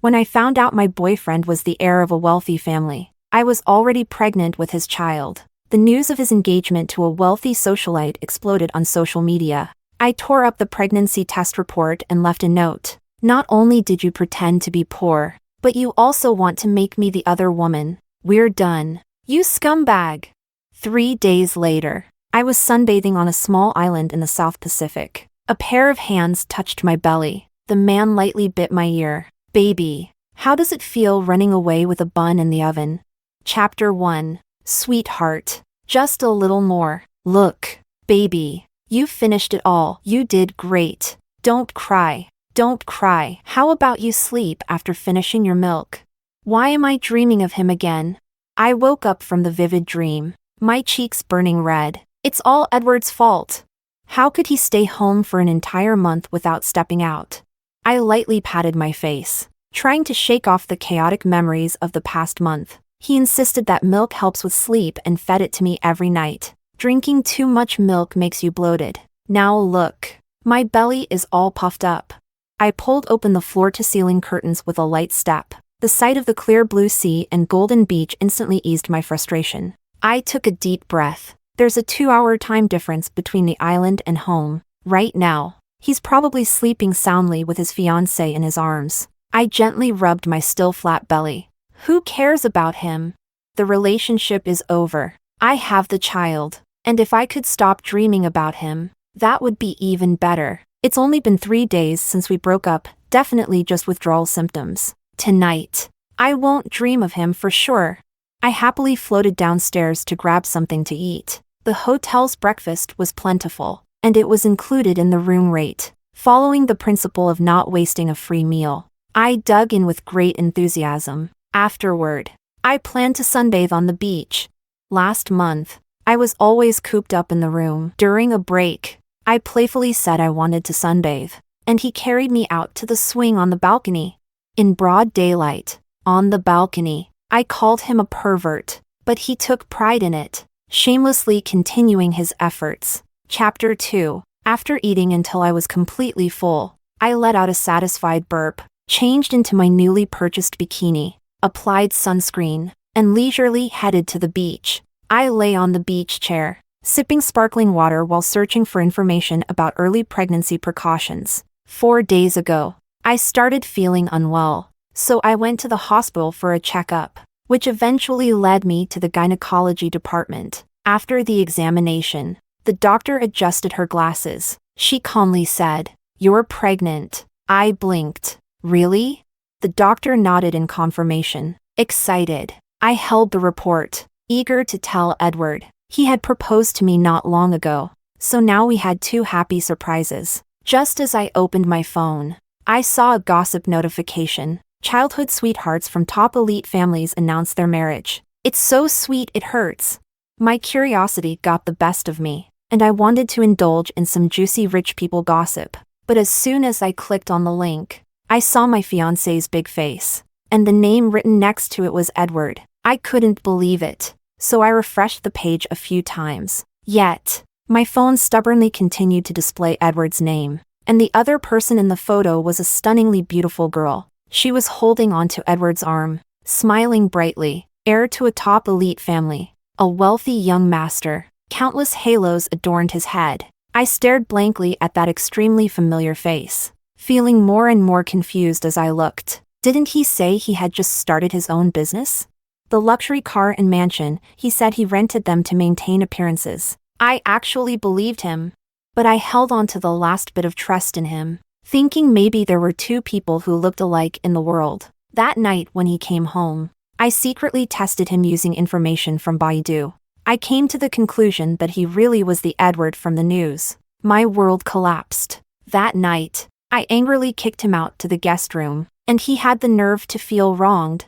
When I found out my boyfriend was the heir of a wealthy family, I was already pregnant with his child. The news of his engagement to a wealthy socialite exploded on social media. I tore up the pregnancy test report and left a note. Not only did you pretend to be poor, but you also want to make me the other woman. We're done. You scumbag. 3 days later, I was sunbathing on a small island in the South Pacific. A pair of hands touched my belly. The man lightly bit my ear. Baby, how does it feel running away with a bun in the oven? Chapter 1. Sweetheart. Just a little more. Look, baby, you finished it all. You did great. Don't cry. Don't cry. How about you sleep after finishing your milk? Why am I dreaming of him again? I woke up from the vivid dream, my cheeks burning red. It's all Edward's fault. How could he stay home for an entire month without stepping out? I lightly patted my face, trying to shake off the chaotic memories of the past month. He insisted that milk helps with sleep and fed it to me every night. Drinking too much milk makes you bloated. Now look. My belly is all puffed up. I pulled open the floor-to-ceiling curtains with a light step. The sight of the clear blue sea and golden beach instantly eased my frustration. I took a deep breath. There's a 2-hour time difference between the island and home. Right now, he's probably sleeping soundly with his fiancée in his arms. I gently rubbed my still flat belly. Who cares about him? The relationship is over. I have the child. And if I could stop dreaming about him, that would be even better. It's only been 3 days since we broke up, definitely just withdrawal symptoms. Tonight, I won't dream of him for sure. I happily floated downstairs to grab something to eat. The hotel's breakfast was plentiful, and it was included in the room rate. Following the principle of not wasting a free meal, I dug in with great enthusiasm. Afterward, I planned to sunbathe on the beach. Last month, I was always cooped up in the room. During a break, I playfully said I wanted to sunbathe, and he carried me out to the swing on the balcony. In broad daylight, on the balcony, I called him a pervert, but he took pride in it, shamelessly continuing his efforts. Chapter 2. After eating until I was completely full, I let out a satisfied burp, changed into my newly purchased bikini, applied sunscreen, and leisurely headed to the beach. I lay on the beach chair, sipping sparkling water while searching for information about early pregnancy precautions. 4 days ago, I started feeling unwell, so I went to the hospital for a checkup, which eventually led me to the gynecology department. After the examination, the doctor adjusted her glasses. She calmly said, "You're pregnant." I blinked. Really? The doctor nodded in confirmation. Excited, I held the report, eager to tell Edward. He had proposed to me not long ago, so now we had 2 happy surprises. Just as I opened my phone, I saw a gossip notification. Childhood sweethearts from top elite families announce their marriage. It's so sweet it hurts. My curiosity got the best of me, and I wanted to indulge in some juicy rich people gossip. But as soon as I clicked on the link, I saw my fiancé's big face, and the name written next to it was Edward. I couldn't believe it, so I refreshed the page a few times. Yet, my phone stubbornly continued to display Edward's name, and the other person in the photo was a stunningly beautiful girl. She was holding onto Edward's arm, smiling brightly. Heir to a top elite family, a wealthy young master. Countless halos adorned his head. I stared blankly at that extremely familiar face, feeling more and more confused as I looked. Didn't he say he had just started his own business? The luxury car and mansion, he said he rented them to maintain appearances. I actually believed him, but I held on to the last bit of trust in him, thinking maybe there were 2 people who looked alike in the world. That night when he came home, I secretly tested him using information from Baidu. I came to the conclusion that he really was the Edward from the news. My world collapsed. That night, I angrily kicked him out to the guest room, and he had the nerve to feel wronged.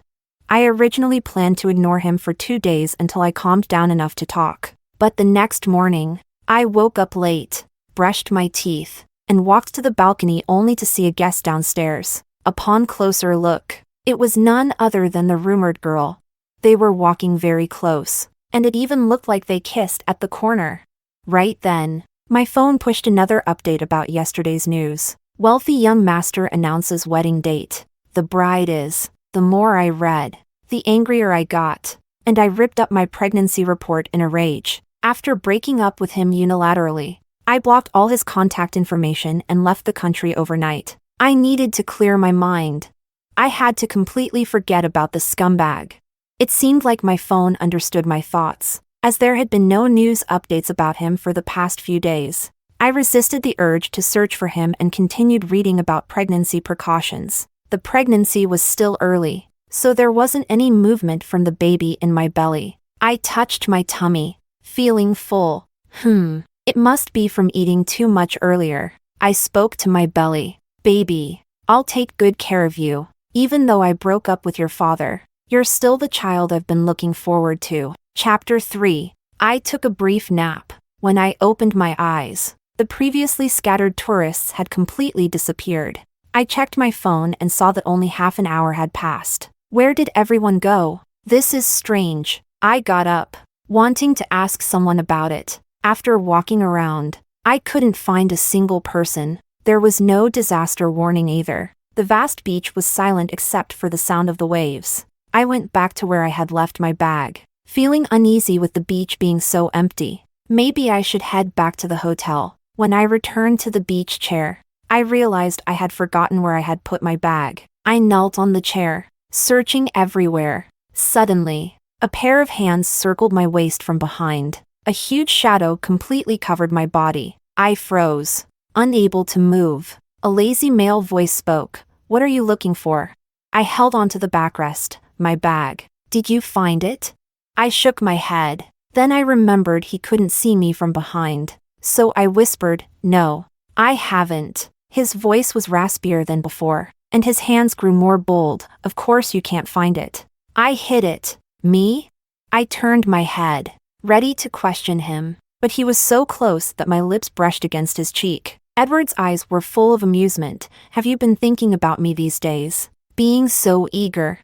I originally planned to ignore him for 2 days until I calmed down enough to talk. But the next morning, I woke up late, brushed my teeth, and walked to the balcony only to see a guest downstairs. Upon closer look, it was none other than the rumored girl. They were walking very close, and it even looked like they kissed at the corner. Right then, my phone pushed another update about yesterday's news. Wealthy young master announces wedding date. the bride is. The more I read, the angrier I got, and I ripped up my pregnancy report in a rage. After breaking up with him unilaterally, I blocked all his contact information and left the country overnight. I needed to clear my mind. I had to completely forget about the scumbag. It seemed like my phone understood my thoughts, as there had been no news updates about him for the past few days. I resisted the urge to search for him and continued reading about pregnancy precautions. The pregnancy was still early, so there wasn't any movement from the baby in my belly. I touched my tummy, feeling full. It must be from eating too much earlier. I spoke to my belly. Baby, I'll take good care of you. Even though I broke up with your father, you're still the child I've been looking forward to. Chapter 3. I took a brief nap. When I opened my eyes, the previously scattered tourists had completely disappeared. I checked my phone and saw that only half an hour had passed. Where did everyone go? This is strange. I got up, wanting to ask someone about it. After walking around, I couldn't find a single person. There was no disaster warning either. The vast beach was silent except for the sound of the waves. I went back to where I had left my bag, feeling uneasy with the beach being so empty. Maybe I should head back to the hotel. When I returned to the beach chair, I realized I had forgotten where I had put my bag. I knelt on the chair, searching everywhere. Suddenly, a pair of hands circled my waist from behind. A huge shadow completely covered my body. I froze, unable to move. A lazy male voice spoke. What are you looking for? I held onto the backrest. My bag. Did you find it? I shook my head. Then I remembered he couldn't see me from behind. So I whispered, no, I haven't. His voice was raspier than before, and his hands grew more bold. Of course you can't find it. I hid it. Me? I turned my head, ready to question him, but he was so close that my lips brushed against his cheek. Edward's eyes were full of amusement. Have you been thinking about me these days? Being so eager.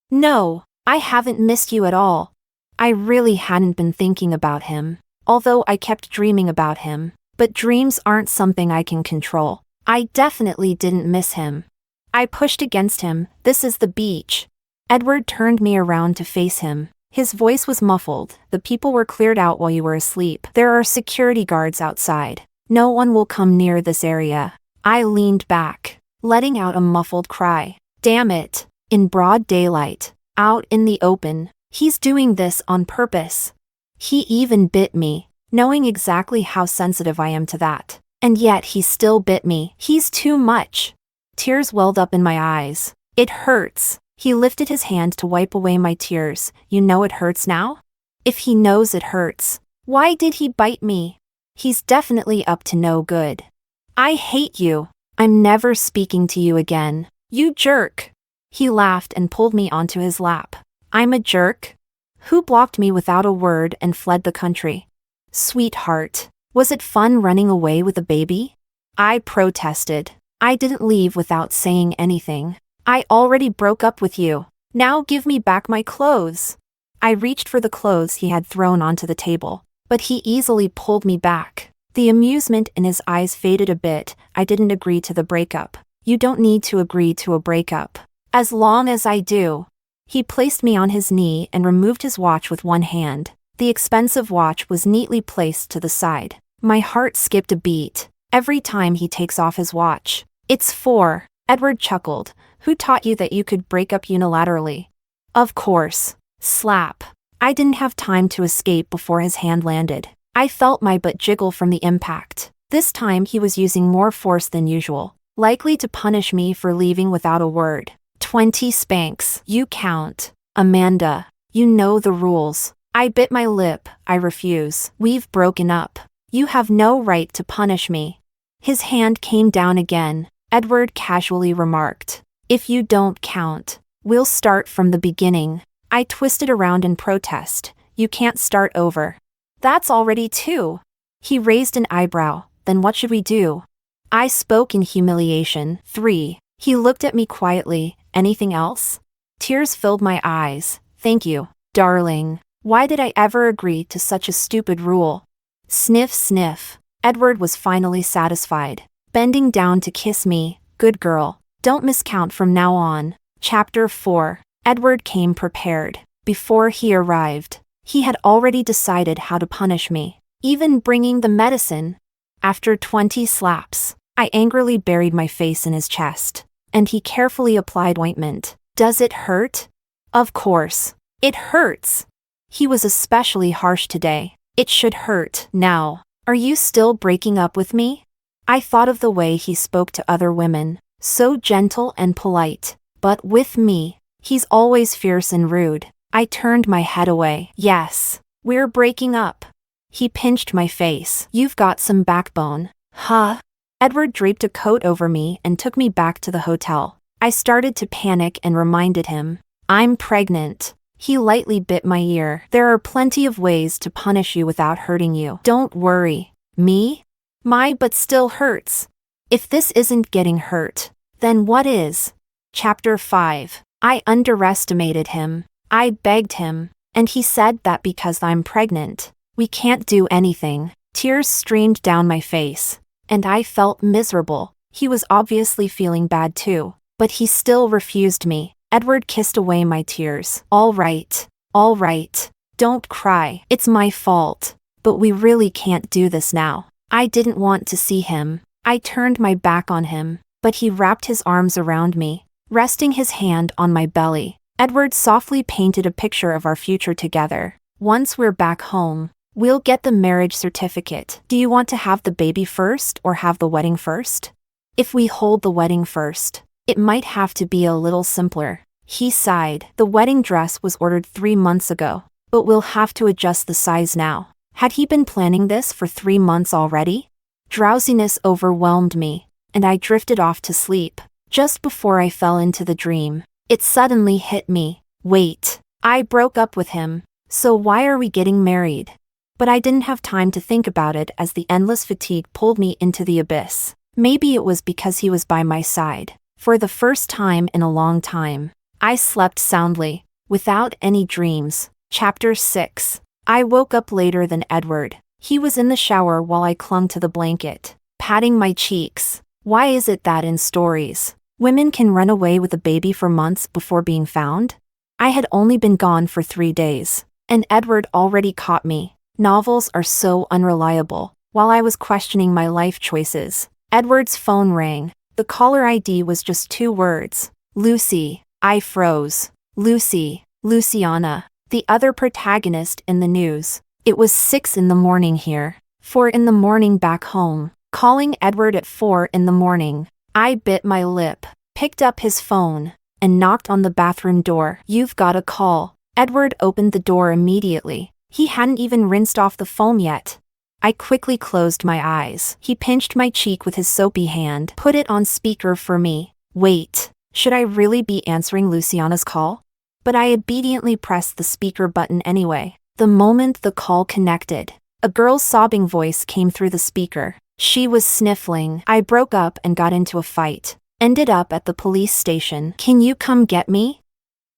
No, I haven't missed you at all. I really hadn't been thinking about him, although I kept dreaming about him. But dreams aren't something I can control. I definitely didn't miss him. I pushed against him. This is the beach. Edward turned me around to face him. His voice was muffled. The people were cleared out while you were asleep. There are security guards outside. No one will come near this area. I leaned back, letting out a muffled cry. Damn it. In broad daylight, out in the open. He's doing this on purpose. He even bit me, knowing exactly how sensitive I am to that. And yet he still bit me. He's too much. Tears welled up in my eyes. It hurts. He lifted his hand to wipe away my tears. You know it hurts now? If he knows it hurts, why did he bite me? He's definitely up to no good. I hate you. I'm never speaking to you again. You jerk. He laughed and pulled me onto his lap. I'm a jerk? Who blocked me without a word and fled the country? Sweetheart, was it fun running away with a baby? I protested. I didn't leave without saying anything. I already broke up with you. Now give me back my clothes. I reached for the clothes he had thrown onto the table, but he easily pulled me back. The amusement in his eyes faded a bit. I didn't agree to the breakup. You don't need to agree to a breakup. As long as I do. He placed me on his knee and removed his watch with one hand. The expensive watch was neatly placed to the side. My heart skipped a beat every time he takes off his watch. It's 4. Edward chuckled. Who taught you that you could break up unilaterally? Of course. Slap. I didn't have time to escape before his hand landed. I felt my butt jiggle from the impact. This time he was using more force than usual, likely to punish me for leaving without a word. 20 spanks. You count. Amanda, you know the rules. I bit my lip. I refuse. We've broken up. You have no right to punish me. His hand came down again. Edward casually remarked. If you don't count, we'll start from the beginning. I twisted around in protest. You can't start over. That's already 2. He raised an eyebrow. Then what should we do? I spoke in humiliation. 3. He looked at me quietly. Anything else? Tears filled my eyes. Thank you, darling. Why did I ever agree to such a stupid rule? Sniff, sniff. Edward was finally satisfied, bending down to kiss me. Good girl. Don't miscount from now on. Chapter 4. Edward came prepared. Before he arrived, he had already decided how to punish me, even bringing the medicine. After 20 slaps, I angrily buried my face in his chest, and he carefully applied ointment. Does it hurt? Of course. It hurts. He was especially harsh today. It should hurt now. Are you still breaking up with me? I thought of the way he spoke to other women, so gentle and polite, but with me, he's always fierce and rude. I turned my head away. Yes, we're breaking up. He pinched my face. You've got some backbone. Huh? Edward draped a coat over me and took me back to the hotel. I started to panic and reminded him, I'm pregnant. He lightly bit my ear. There are plenty of ways to punish you without hurting you. Don't worry. Me? My butt still hurts. If this isn't getting hurt, then what is? Chapter 5. I underestimated him. I begged him, and he said that because I'm pregnant, we can't do anything. Tears streamed down my face, and I felt miserable. He was obviously feeling bad too, but he still refused me. Edward kissed away my tears. All right. Don't cry. It's my fault. But we really can't do this now. I didn't want to see him. I turned my back on him, but he wrapped his arms around me, resting his hand on my belly. Edward softly painted a picture of our future together. Once we're back home, we'll get the marriage certificate. Do you want to have the baby first or have the wedding first? If we hold the wedding first, it might have to be a little simpler. He sighed. The wedding dress was ordered 3 months ago, but we'll have to adjust the size now. Had he been planning this for 3 months already? Drowsiness overwhelmed me, and I drifted off to sleep. Just before I fell into the dream, it suddenly hit me. Wait, I broke up with him, so why are we getting married? But I didn't have time to think about it as the endless fatigue pulled me into the abyss. Maybe it was because he was by my side. For the first time in a long time, I slept soundly, without any dreams. Chapter 6. I woke up later than Edward. He was in the shower while I clung to the blanket, patting my cheeks. Why is it that in stories, women can run away with a baby for months before being found? I had only been gone for 3 days, and Edward already caught me. Novels are so unreliable. While I was questioning my life choices, Edward's phone rang. The caller ID was just 2 words. Lucy. I froze. Lucy. Luciana. The other protagonist in the news. It was 6 in the morning here. 4 in the morning back home. Calling Edward at 4 in the morning. I bit my lip, picked up his phone, and knocked on the bathroom door. You've got a call. Edward opened the door immediately. He hadn't even rinsed off the foam yet. I quickly closed my eyes. He pinched my cheek with his soapy hand. Put it on speaker for me. Wait, should I really be answering Luciana's call? But I obediently pressed the speaker button anyway. The moment the call connected, a girl's sobbing voice came through the speaker. She was sniffling. I broke up and got into a fight. Ended up at the police station. Can you come get me?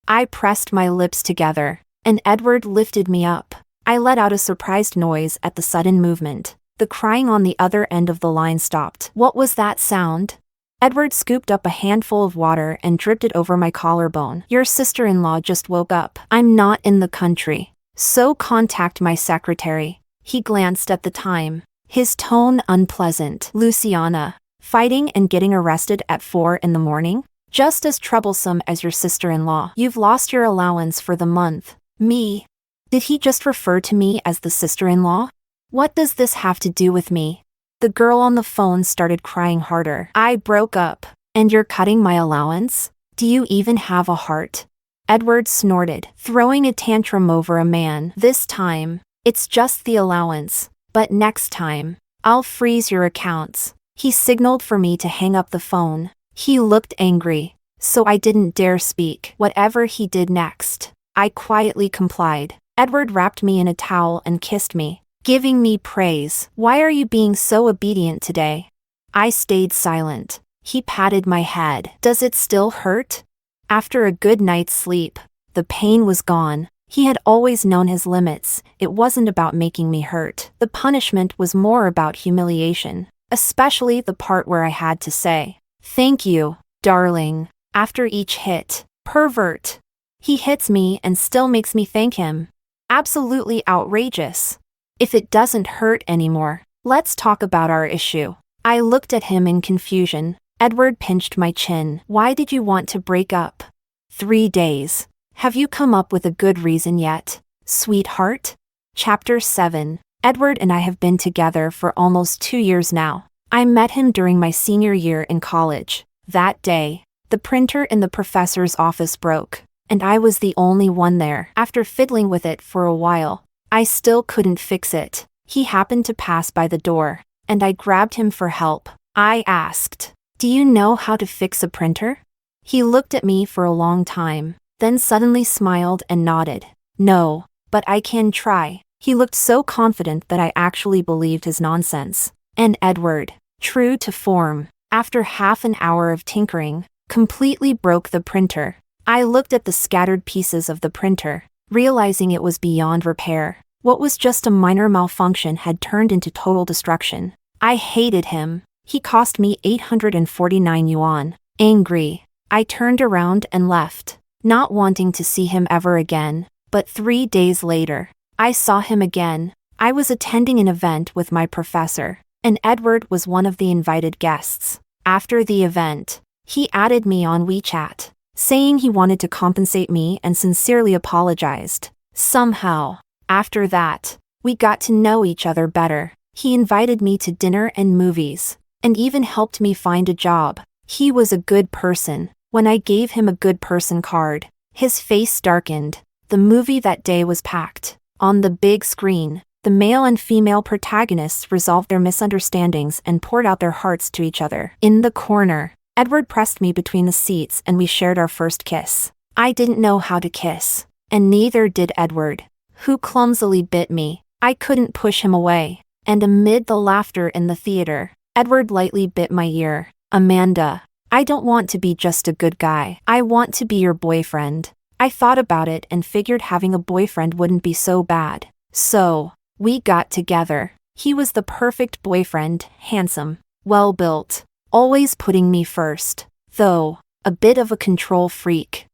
I pressed my lips together, and Edward lifted me up. I let out a surprised noise at the sudden movement. The crying on the other end of the line stopped. What was that sound? Edward scooped up a handful of water and dripped it over my collarbone. Your sister-in-law just woke up. I'm not in the country, so contact my secretary. He glanced at the time, his tone unpleasant. Luciana, fighting and getting arrested at 4 in the morning? Just as troublesome as your sister-in-law. You've lost your allowance for the month. Me? Did he just refer to me as the sister-in-law? What does this have to do with me? The girl on the phone started crying harder. I broke up, and you're cutting my allowance? Do you even have a heart? Edward snorted, throwing a tantrum over a man. This time, it's just the allowance, but next time, I'll freeze your accounts. He signaled for me to hang up the phone. He looked angry, so I didn't dare speak. Whatever he did next, I quietly complied. Edward wrapped me in a towel and kissed me, giving me praise. Why are you being so obedient today? I stayed silent. He patted my head. Does it still hurt? After a good night's sleep, the pain was gone. He had always known his limits. It wasn't about making me hurt. The punishment was more about humiliation, especially the part where I had to say, "Thank you." Darling. After each hit. Pervert. He hits me and still makes me thank him. Absolutely outrageous. If it doesn't hurt anymore, let's talk about our issue. I looked at him in confusion. Edward pinched my chin. Why did you want to break up? 3 days. Have you come up with a good reason yet, sweetheart? Chapter 7. Edward and I have been together for almost 2 years now. I met him during my senior year in college. That day, the printer in the professor's office broke, and I was the only one there. After fiddling with it for a while, I still couldn't fix it. He happened to pass by the door, and I grabbed him for help. I asked, "Do you know how to fix a printer?" He looked at me for a long time, then suddenly smiled and nodded. "No, but I can try." He looked so confident that I actually believed his nonsense. And Edward, true to form, after half an hour of tinkering, completely broke the printer. I looked at the scattered pieces of the printer, realizing it was beyond repair. What was just a minor malfunction had turned into total destruction. I hated him. He cost me 849 yuan. Angry, I turned around and left, not wanting to see him ever again. But 3 days later, I saw him again. I was attending an event with my professor, and Edward was one of the invited guests. After the event, he added me on WeChat, saying he wanted to compensate me and sincerely apologized. Somehow, after that, we got to know each other better. He invited me to dinner and movies, and even helped me find a job. He was a good person. When I gave him a good person card, his face darkened. The movie that day was packed. On the big screen, the male and female protagonists resolved their misunderstandings and poured out their hearts to each other. In the corner, Edward pressed me between the seats and we shared our first kiss. I didn't know how to kiss, and neither did Edward, who clumsily bit me. I couldn't push him away, and amid the laughter in the theater, Edward lightly bit my ear. "Amanda, I don't want to be just a good guy. I want to be your boyfriend." I thought about it and figured having a boyfriend wouldn't be so bad. So, we got together. He was the perfect boyfriend, handsome, well-built, always putting me first. Though, a bit of a control freak.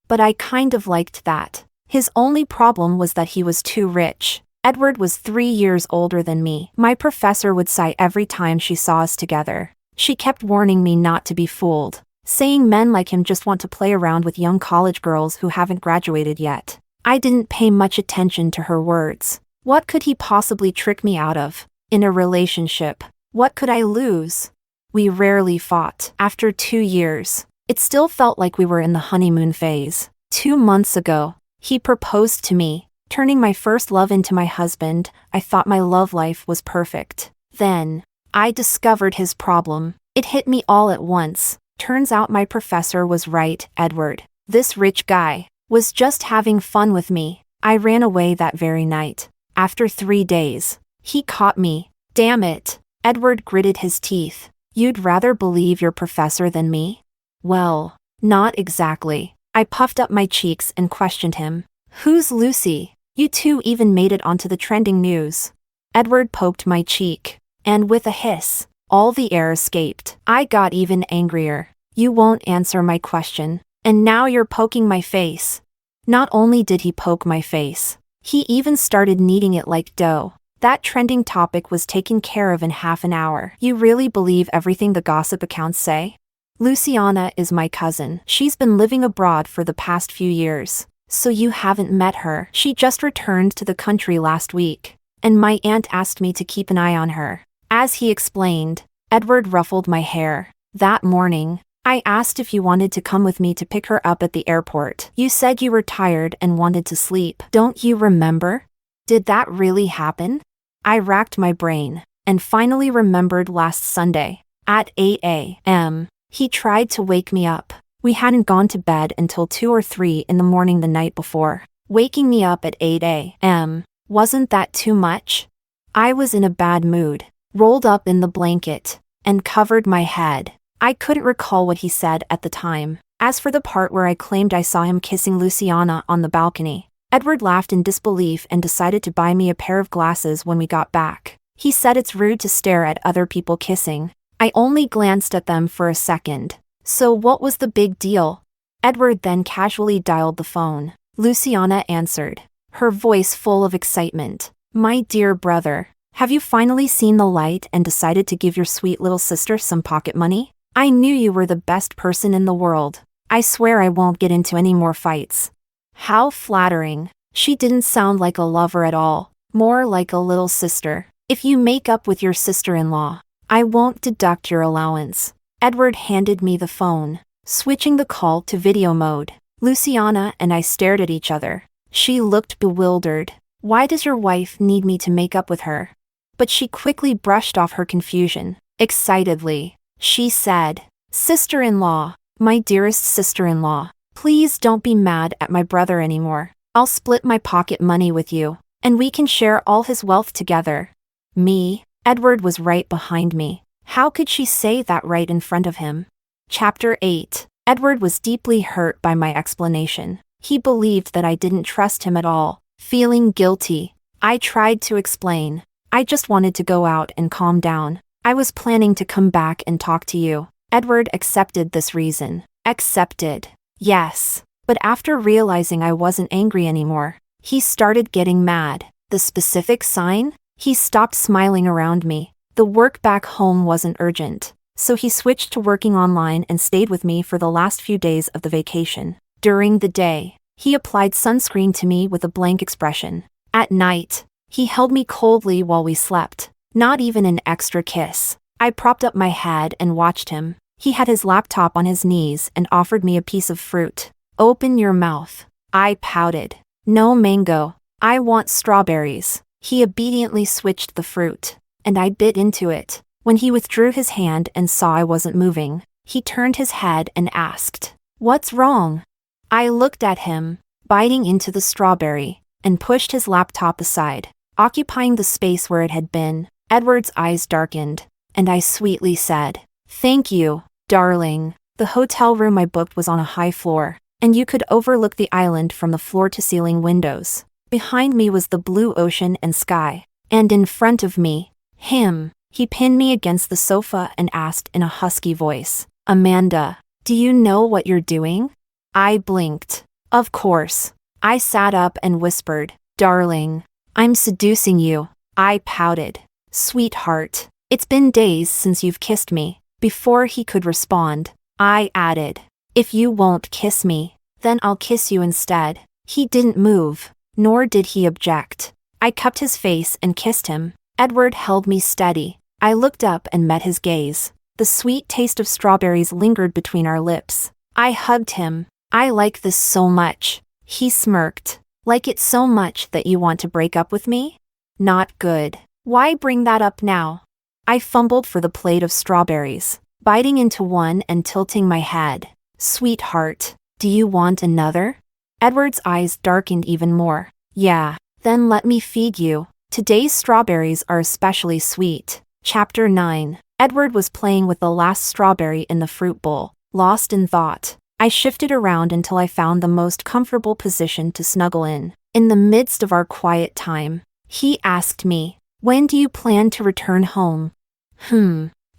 But I kind of liked that. His only problem was that he was too rich. Edward was 3 years older than me. My professor would sigh every time she saw us together. She kept warning me not to be fooled, saying men like him just want to play around with young college girls who haven't graduated yet. I didn't pay much attention to her words. What could he possibly trick me out of? In a relationship, what could I lose? We rarely fought. After 2 years, it still felt like we were in the honeymoon phase. 2 months ago, he proposed to me, turning my first love into my husband. I thought my love life was perfect. Then, I discovered his problem. It hit me all at once. Turns out my professor was right. Edward, this rich guy, was just having fun with me. I ran away that very night. After 3 days, he caught me. Damn it. Edward gritted his teeth. You'd rather believe your professor than me? Well, not exactly. I puffed up my cheeks and questioned him. Who's Lucy? You two even made it onto the trending news. Edward poked my cheek, and with a hiss, all the air escaped. I got even angrier. You won't answer my question, and now you're poking my face. Not only did he poke my face, he even started kneading it like dough. That trending topic was taken care of in half an hour. You really believe everything the gossip accounts say? Luciana is my cousin. She's been living abroad for the past few years. So you haven't met her. She just returned to the country last week, and my aunt asked me to keep an eye on her. As he explained, Edward ruffled my hair. That morning, I asked if you wanted to come with me to pick her up at the airport. You said you were tired and wanted to sleep. Don't you remember? Did that really happen? I racked my brain, and finally remembered last Sunday. At 8 a.m., he tried to wake me up. We hadn't gone to bed until 2 or 3 in the morning the night before. Waking me up at 8 a.m., wasn't that too much? I was in a bad mood, rolled up in the blanket, and covered my head. I couldn't recall what he said at the time. As for the part where I claimed I saw him kissing Luciana on the balcony, Edward laughed in disbelief and decided to buy me a pair of glasses when we got back. He said it's rude to stare at other people kissing. I only glanced at them for a second, So what was the big deal? Edward then casually dialed the phone. Luciana answered, her voice full of excitement. My dear brother, have you finally seen the light and decided to give your sweet little sister some pocket money? I knew you were the best person in the world. I swear I won't get into any more fights. How flattering. She didn't sound like a lover at all, more like a little sister. If you make up with your sister-in-law, I won't deduct your allowance. Edward handed me the phone, switching the call to video mode. Luciana and I stared at each other. She looked bewildered. Why does your wife need me to make up with her? But she quickly brushed off her confusion. Excitedly, she said, Sister-in-law, my dearest sister-in-law, please don't be mad at my brother anymore. I'll split my pocket money with you, and we can share all his wealth together. Me? Edward was right behind me. How could she say that right in front of him? Chapter 8. Edward was deeply hurt by my explanation. He believed that I didn't trust him at all. Feeling guilty, I tried to explain. I just wanted to go out and calm down. I was planning to come back and talk to you. Edward accepted this reason. Accepted. Yes. But after realizing I wasn't angry anymore, he started getting mad. The specific sign? He stopped smiling around me. The work back home wasn't urgent, so he switched to working online and stayed with me for the last few days of the vacation. During the day, he applied sunscreen to me with a blank expression. At night, he held me coldly while we slept. Not even an extra kiss. I propped up my head and watched him. He had his laptop on his knees and offered me a piece of fruit. Open your mouth. I pouted. No mango. I want strawberries. He obediently switched the fruit, and I bit into it. When he withdrew his hand and saw I wasn't moving, he turned his head and asked, What's wrong? I looked at him, biting into the strawberry, and pushed his laptop aside, occupying the space where it had been. Edward's eyes darkened, and I sweetly said, Thank you, darling. The hotel room I booked was on a high floor, and you could overlook the island from the floor-to-ceiling windows. Behind me was the blue ocean and sky, and in front of me, him. He pinned me against the sofa and asked in a husky voice, Amanda, do you know what you're doing? I blinked. Of course. I sat up and whispered, Darling, I'm seducing you. I pouted. Sweetheart, it's been days since you've kissed me. Before he could respond, I added, If you won't kiss me, then I'll kiss you instead. He didn't move, nor did he object. I cupped his face and kissed him. Edward held me steady. I looked up and met his gaze. The sweet taste of strawberries lingered between our lips. I hugged him. I like this so much. He smirked. Like it so much that you want to break up with me? Not good. Why bring that up now? I fumbled for the plate of strawberries, biting into one and tilting my head. Sweetheart, do you want another? Edward's eyes darkened even more. Yeah, then let me feed you. Today's strawberries are especially sweet. Chapter 9. Edward was playing with the last strawberry in the fruit bowl, lost in thought. I shifted around until I found the most comfortable position to snuggle in. In the midst of our quiet time, he asked me, When do you plan to return home?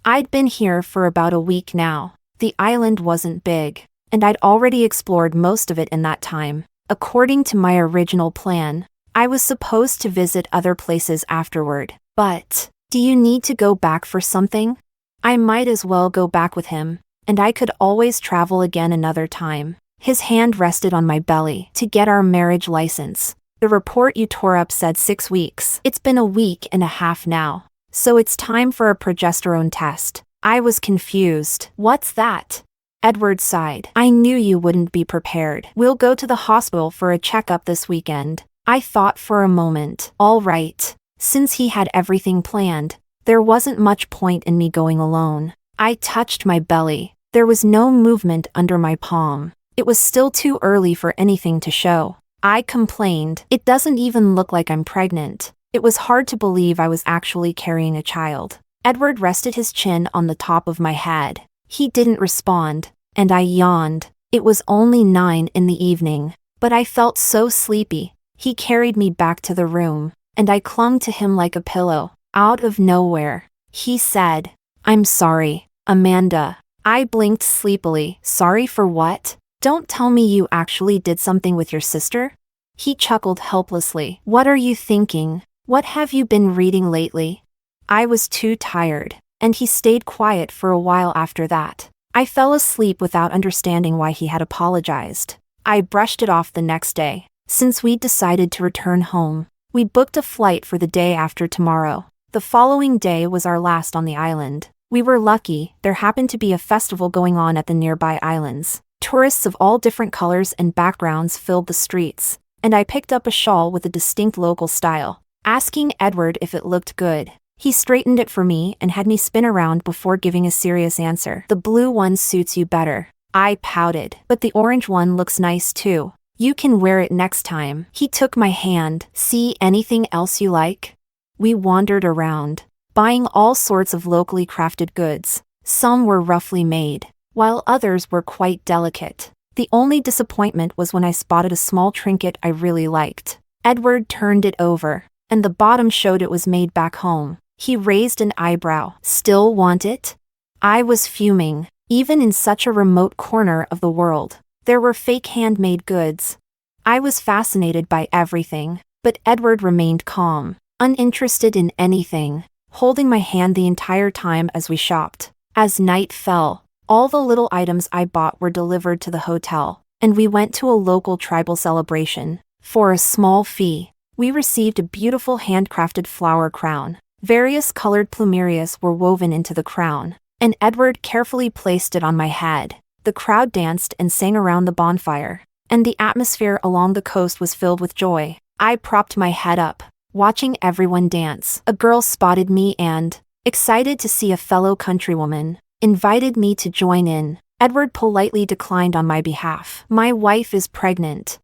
I'd been here for about a week now. The island wasn't big, and I'd already explored most of it in that time. According to my original plan, I was supposed to visit other places afterward. But, do you need to go back for something? I might as well go back with him, and I could always travel again another time. His hand rested on my belly to get our marriage license. The report you tore up said 6 weeks. It's been a week and a half now. So it's time for a progesterone test. I was confused. What's that? Edward sighed. I knew you wouldn't be prepared. We'll go to the hospital for a checkup this weekend. I thought for a moment. All right. Since he had everything planned, there wasn't much point in me going alone. I touched my belly. There was no movement under my palm. It was still too early for anything to show. I complained. It doesn't even look like I'm pregnant. It was hard to believe I was actually carrying a child. Edward rested his chin on the top of my head. He didn't respond, and I yawned. It was only 9 in the evening, but I felt so sleepy. He carried me back to the room, and I clung to him like a pillow. Out of nowhere, he said, I'm sorry, Amanda. I blinked sleepily. Sorry for what? Don't tell me you actually did something with your sister? He chuckled helplessly. What are you thinking? What have you been reading lately? I was too tired, and he stayed quiet for a while after that. I fell asleep without understanding why he had apologized. I brushed it off the next day. Since we'd decided to return home, we booked a flight for the day after tomorrow. The following day was our last on the island. We were lucky, there happened to be a festival going on at the nearby islands. Tourists of all different colors and backgrounds filled the streets, and I picked up a shawl with a distinct local style. Asking Edward if it looked good, he straightened it for me and had me spin around before giving a serious answer. The blue one suits you better. I pouted. But the orange one looks nice too. You can wear it next time. He took my hand. See anything else you like? We wandered around, buying all sorts of locally crafted goods. Some were roughly made, while others were quite delicate. The only disappointment was when I spotted a small trinket I really liked. Edward turned it over, and the bottom showed it was made back home. He raised an eyebrow. Still want it? I was fuming. Even in such a remote corner of the world, there were fake handmade goods. I was fascinated by everything, but Edward remained calm, uninterested in anything, holding my hand the entire time as we shopped. As night fell, all the little items I bought were delivered to the hotel, and we went to a local tribal celebration. For a small fee, we received a beautiful handcrafted flower crown. Various colored plumerias were woven into the crown, and Edward carefully placed it on my head. The crowd danced and sang around the bonfire, and the atmosphere along the coast was filled with joy. I propped my head up, watching everyone dance. A girl spotted me and, excited to see a fellow countrywoman, invited me to join in. Edward politely declined on my behalf. My wife is pregnant.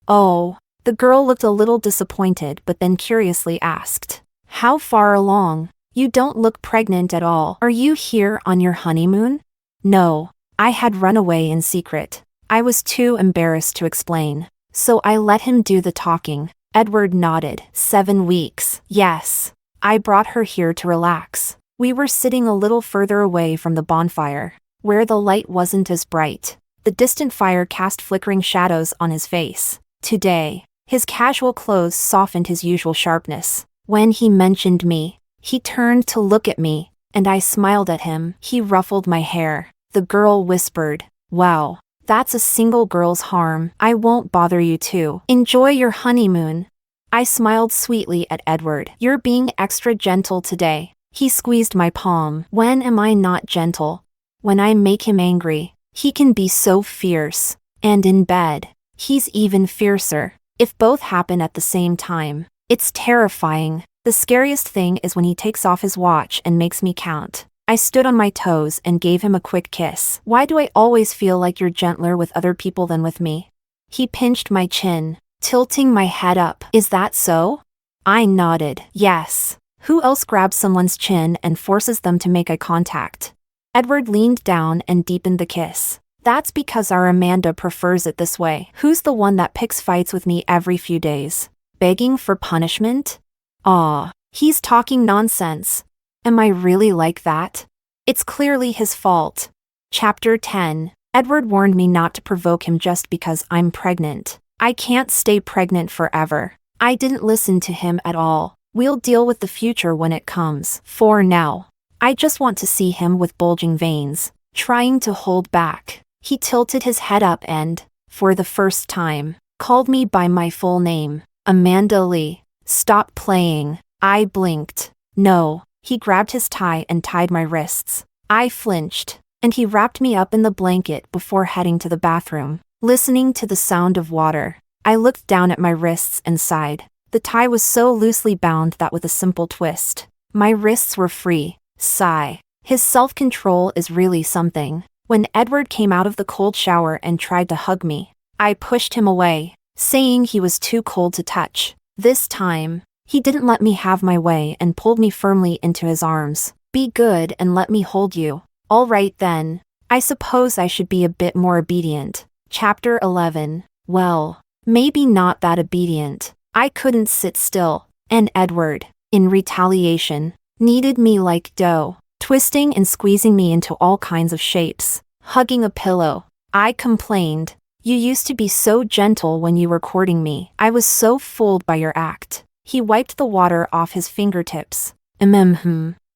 Oh. The girl looked a little disappointed but then curiously asked, how far along? You don't look pregnant at all. Are you here on your honeymoon? No. I had run away in secret. I was too embarrassed to explain, so I let him do the talking. Edward nodded. 7 weeks. Yes. I brought her here to relax. We were sitting a little further away from the bonfire, where the light wasn't as bright. The distant fire cast flickering shadows on his face. Today, his casual clothes softened his usual sharpness. When he mentioned me, he turned to look at me, and I smiled at him. He ruffled my hair. The girl whispered, wow, that's a single girl's harm. I won't bother you to. Enjoy your honeymoon. I smiled sweetly at Edward. You're being extra gentle today. He squeezed my palm. When am I not gentle? When I make him angry, he can be so fierce. And in bed, he's even fiercer. If both happen at the same time, it's terrifying. The scariest thing is when he takes off his watch and makes me count. I stood on my toes and gave him a quick kiss. Why do I always feel like you're gentler with other people than with me? He pinched my chin, tilting my head up. Is that so? I nodded. Yes. Who else grabs someone's chin and forces them to make eye contact? Edward leaned down and deepened the kiss. That's because our Amanda prefers it this way. Who's the one that picks fights with me every few days? Begging for punishment? Aw, he's talking nonsense. Am I really like that? It's clearly his fault. Chapter 10. Edward warned me not to provoke him just because I'm pregnant. I can't stay pregnant forever. I didn't listen to him at all. We'll deal with the future when it comes. For now, I just want to see him with bulging veins, trying to hold back. He tilted his head up and, for the first time, called me by my full name. Amanda Lee. Stop playing. I blinked. No. He grabbed his tie and tied my wrists. I flinched, and he wrapped me up in the blanket before heading to the bathroom. Listening to the sound of water, I looked down at my wrists and sighed. The tie was so loosely bound that with a simple twist, my wrists were free. Sigh. His self-control is really something. When Edward came out of the cold shower and tried to hug me, I pushed him away, saying he was too cold to touch. This time, he didn't let me have my way and pulled me firmly into his arms. Be good and let me hold you. All right then. I suppose I should be a bit more obedient. Chapter 11. Well, maybe not that obedient. I couldn't sit still, and Edward, in retaliation, kneaded me like dough. twisting and squeezing me into all kinds of shapes, hugging a pillow. I complained. You used to be so gentle when you were courting me. I was so fooled by your act. He wiped the water off his fingertips.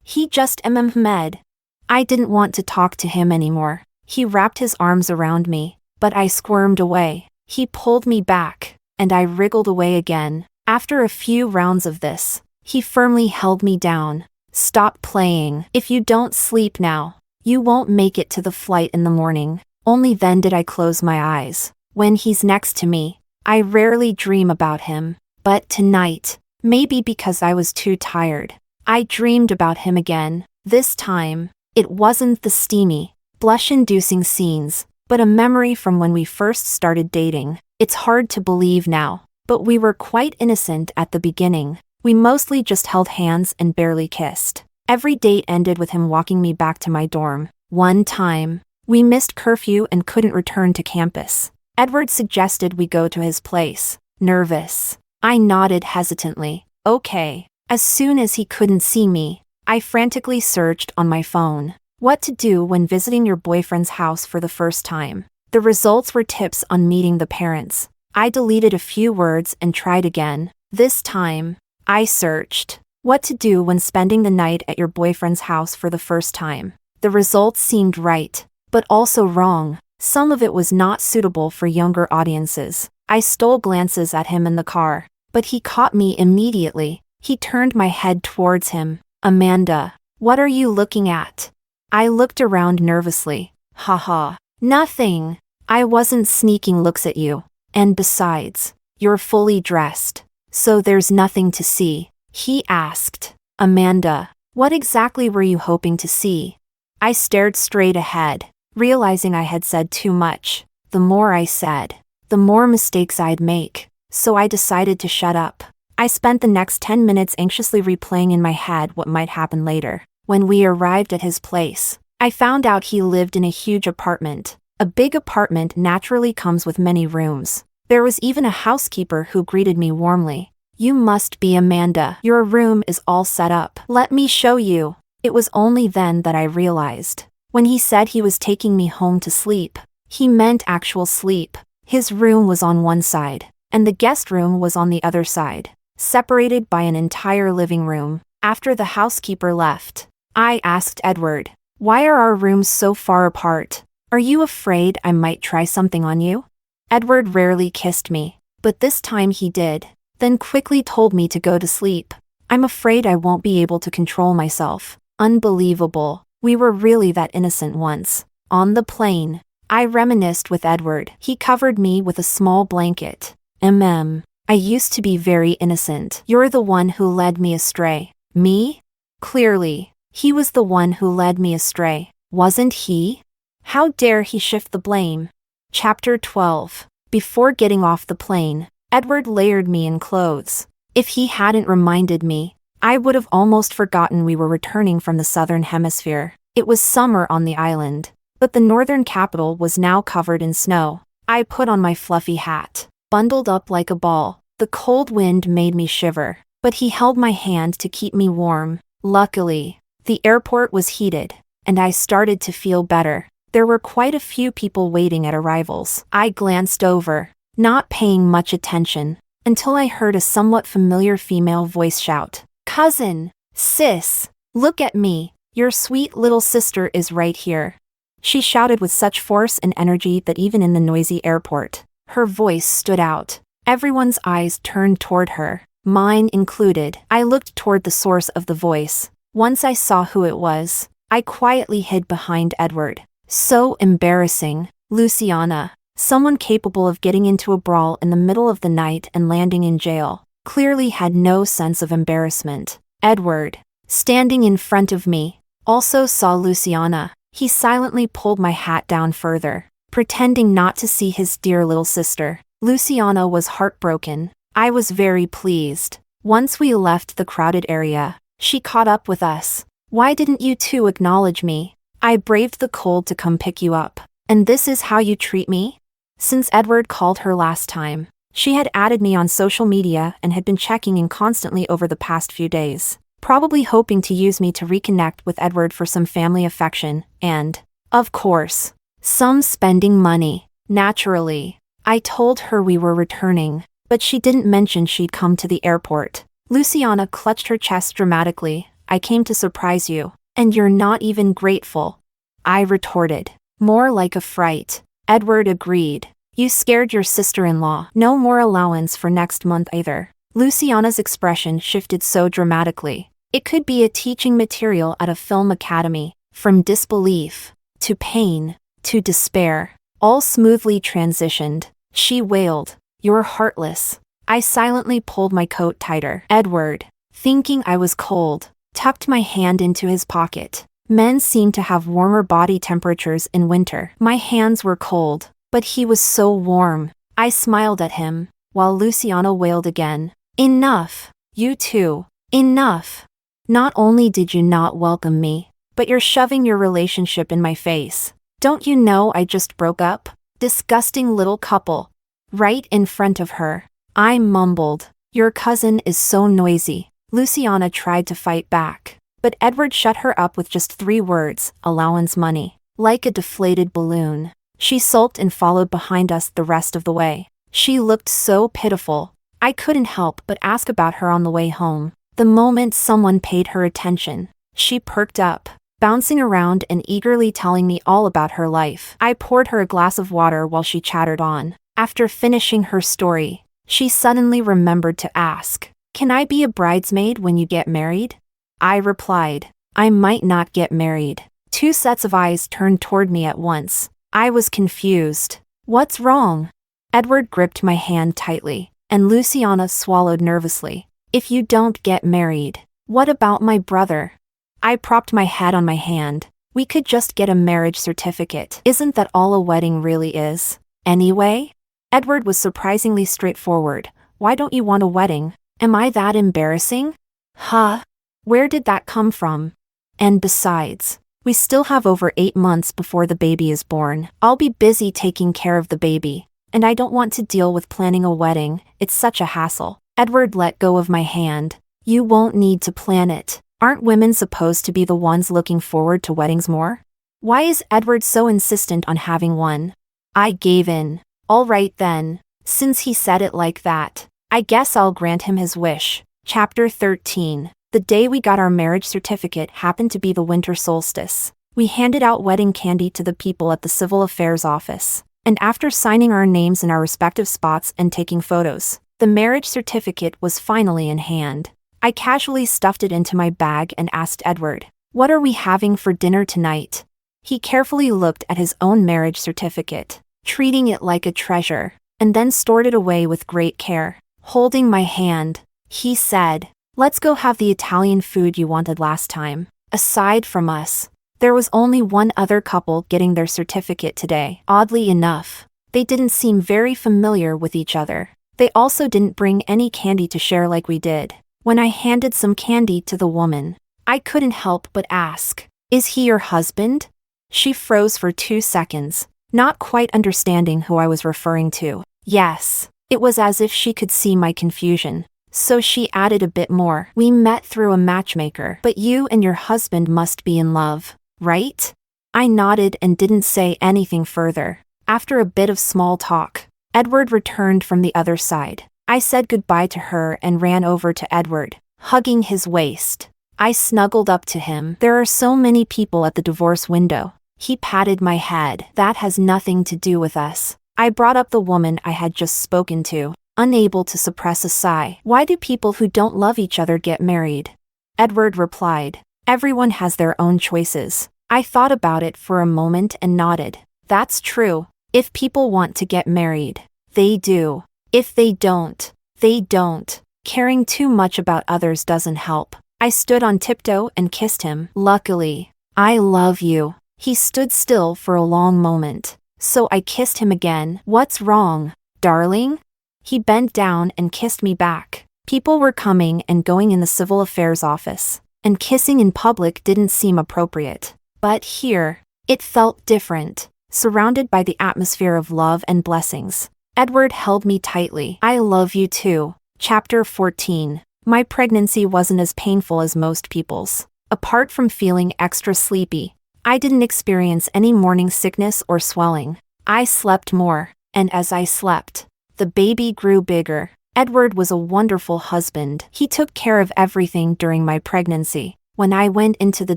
He just med. I didn't want to talk to him anymore. He wrapped his arms around me, but I squirmed away. He pulled me back, and I wriggled away again. After a few rounds of this, he firmly held me down. Stop playing. If you don't sleep now, you won't make it to the flight in the morning. Only then did I close my eyes. When he's next to me, I rarely dream about him. But tonight, maybe because I was too tired, I dreamed about him again. This time, it wasn't the steamy, blush-inducing scenes, but a memory from when we first started dating. It's hard to believe now, but we were quite innocent at the beginning. We mostly just held hands and barely kissed. Every date ended with him walking me back to my dorm. One time, we missed curfew and couldn't return to campus. Edward suggested we go to his place. Nervous, I nodded hesitantly. Okay. As soon as he couldn't see me, I frantically searched on my phone. What to do when visiting your boyfriend's house for the first time. The results were tips on meeting the parents. I deleted a few words and tried again. This time, I searched what to do when spending the night at your boyfriend's house for the first time. The results seemed right, but also wrong. Some of it was not suitable for younger audiences. I stole glances at him in the car, but he caught me immediately. He turned my head towards him. Amanda, what are you looking at? I looked around nervously. Haha. Nothing. I wasn't sneaking looks at you. And besides, you're fully dressed, so there's nothing to see. He asked. Amanda, what exactly were you hoping to see? I stared straight ahead, realizing I had said too much. The more I said, the more mistakes I'd make, so I decided to shut up. I spent the next 10 minutes anxiously replaying in my head what might happen later. When we arrived at his place, I found out he lived in a huge apartment. A big apartment naturally comes with many rooms. There was even a housekeeper who greeted me warmly. You must be Amanda. Your room is all set up. Let me show you. It was only then that I realized. When he said he was taking me home to sleep, he meant actual sleep. His room was on one side, and the guest room was on the other side, separated by an entire living room. After the housekeeper left, I asked Edward, why are our rooms so far apart? Are you afraid I might try something on you? Edward rarely kissed me, but this time he did, then quickly told me to go to sleep. I'm afraid I won't be able to control myself. Unbelievable. We were really that innocent once. On the plane, I reminisced with Edward. He covered me with a small blanket. I used to be very innocent. You're the one who led me astray. Me? Clearly, he was the one who led me astray. Wasn't he? How dare he shift the blame? Chapter 12. Before getting off the plane, Edward layered me in clothes. If he hadn't reminded me, I would have almost forgotten we were returning from the southern hemisphere. It was summer on the island, but the northern capital was now covered in snow. I put on my fluffy hat, bundled up like a ball. The cold wind made me shiver, but he held my hand to keep me warm. Luckily, the airport was heated, and I started to feel better. There were quite a few people waiting at arrivals. I glanced over, not paying much attention, until I heard a somewhat familiar female voice shout, "Cousin! Sis! Look at me! Your sweet little sister is right here." She shouted with such force and energy that even in the noisy airport, her voice stood out. Everyone's eyes turned toward her, mine included. I looked toward the source of the voice. Once I saw who it was, I quietly hid behind Edward. So embarrassing. Luciana, someone capable of getting into a brawl in the middle of the night and landing in jail, clearly had no sense of embarrassment. Edward, standing in front of me, also saw Luciana. He silently pulled my hat down further, pretending not to see his dear little sister. Luciana was heartbroken. I was very pleased. Once we left the crowded area, she caught up with us. Why didn't you two acknowledge me? I braved the cold to come pick you up. And this is how you treat me? Since Edward called her last time, she had added me on social media and had been checking in constantly over the past few days. probably hoping to use me to reconnect with Edward for some family affection and, of course, some spending money. Naturally, I told her we were returning, but she didn't mention she'd come to the airport. Luciana clutched her chest dramatically. I came to surprise you, and you're not even grateful. I retorted. More like a fright. Edward agreed. You scared your sister-in-law. No more allowance for next month either. Luciana's expression shifted so dramatically. It could be a teaching material at a film academy. From disbelief, to pain, to despair, all smoothly transitioned. She wailed, "You're heartless." I silently pulled my coat tighter. Edward, thinking I was cold, tucked my hand into his pocket. Men seem to have warmer body temperatures in winter. My hands were cold, but he was so warm. I smiled at him, while Luciana wailed again. Enough, you two. Enough. Not only did you not welcome me, but you're shoving your relationship in my face. Don't you know I just broke up? Disgusting little couple. Right in front of her. I mumbled, "Your cousin is so noisy." Luciana tried to fight back, but Edward shut her up with just 3 words, allowance money. Like a deflated balloon, she sulked and followed behind us the rest of the way. She looked so pitiful. I couldn't help but ask about her on the way home. The moment someone paid her attention, she perked up, bouncing around and eagerly telling me all about her life. I poured her a glass of water while she chattered on. After finishing her story, she suddenly remembered to ask, "Can I be a bridesmaid when you get married?" I replied, "I might not get married." 2 sets of eyes turned toward me at once. I was confused. What's wrong? Edward gripped my hand tightly, and Luciana swallowed nervously. If you don't get married, what about my brother? I propped my head on my hand. We could just get a marriage certificate. Isn't that all a wedding really is? Anyway? Edward was surprisingly straightforward. Why don't you want a wedding? Am I that embarrassing? Huh? Where did that come from? And besides, we still have over 8 months before the baby is born. I'll be busy taking care of the baby, and I don't want to deal with planning a wedding. It's such a hassle. Edward let go of my hand. You won't need to plan it. Aren't women supposed to be the ones looking forward to weddings more? Why is Edward so insistent on having one? I gave in. All right then, since he said it like that, I guess I'll grant him his wish. Chapter 13. The day we got our marriage certificate happened to be the winter solstice. We handed out wedding candy to the people at the Civil Affairs office, and after signing our names in our respective spots and taking photos, the marriage certificate was finally in hand. I casually stuffed it into my bag and asked Edward, "What are we having for dinner tonight?" He carefully looked at his own marriage certificate, treating it like a treasure, and then stored it away with great care. Holding my hand, he said, "Let's go have the Italian food you wanted last time." Aside from us, there was only one other couple getting their certificate today. Oddly enough, they didn't seem very familiar with each other. They also didn't bring any candy to share like we did. When I handed some candy to the woman, I couldn't help but ask, "Is he your husband?" She froze for 2 seconds, not quite understanding who I was referring to. Yes, it was as if she could see my confusion. So she added a bit more. "We met through a matchmaker, but you and your husband must be in love, right?" I nodded and didn't say anything further. After a bit of small talk, Edward returned from the other side. I said goodbye to her and ran over to Edward, hugging his waist. I snuggled up to him. "There are so many people at the divorce window." He patted my head. "That has nothing to do with us." I brought up the woman I had just spoken to, unable to suppress a sigh. "Why do people who don't love each other get married?" Edward replied, "Everyone has their own choices." I thought about it for a moment and nodded. That's true. If people want to get married, they do. If they don't, they don't. Caring too much about others doesn't help. I stood on tiptoe and kissed him. "Luckily, I love you." He stood still for a long moment, so I kissed him again. "What's wrong, darling?" He bent down and kissed me back. People were coming and going in the Civil Affairs office, and kissing in public didn't seem appropriate. But here, it felt different, surrounded by the atmosphere of love and blessings. Edward held me tightly. "I love you too." Chapter 14. My pregnancy wasn't as painful as most people's. Apart from feeling extra sleepy, I didn't experience any morning sickness or swelling. I slept more, and as I slept, the baby grew bigger. Edward was a wonderful husband. He took care of everything during my pregnancy. When I went into the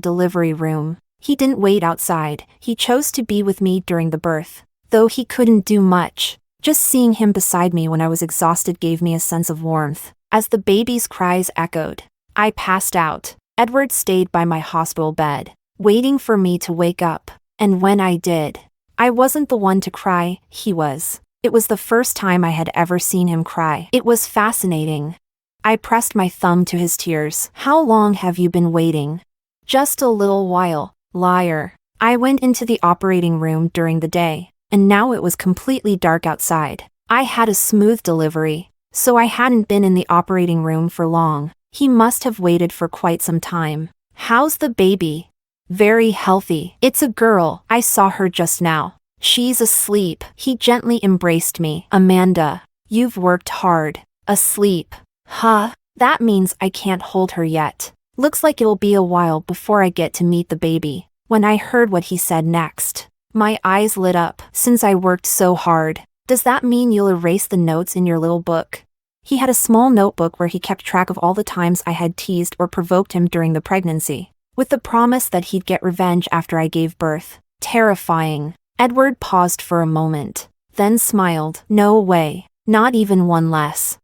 delivery room, he didn't wait outside. He chose to be with me during the birth. Though he couldn't do much, just seeing him beside me when I was exhausted gave me a sense of warmth. As the baby's cries echoed, I passed out. Edward stayed by my hospital bed, waiting for me to wake up. And when I did, I wasn't the one to cry, he was. It was the first time I had ever seen him cry. It was fascinating. I pressed my thumb to his tears. How long have you been waiting? Just a little while, liar. I went into the operating room during the day, and now it was completely dark outside. I had a smooth delivery, so I hadn't been in the operating room for long. He must have waited for quite some time. How's the baby? Very healthy. It's a girl. I saw her just now. She's asleep. He gently embraced me. Amanda, you've worked hard. Asleep. Huh? That means I can't hold her yet. Looks like it'll be a while before I get to meet the baby. When I heard what he said next, my eyes lit up. Since I worked so hard, does that mean you'll erase the notes in your little book? He had a small notebook where he kept track of all the times I had teased or provoked him during the pregnancy, with the promise that he'd get revenge after I gave birth. Terrifying. Edward paused for a moment, then smiled. No way. Not even one less.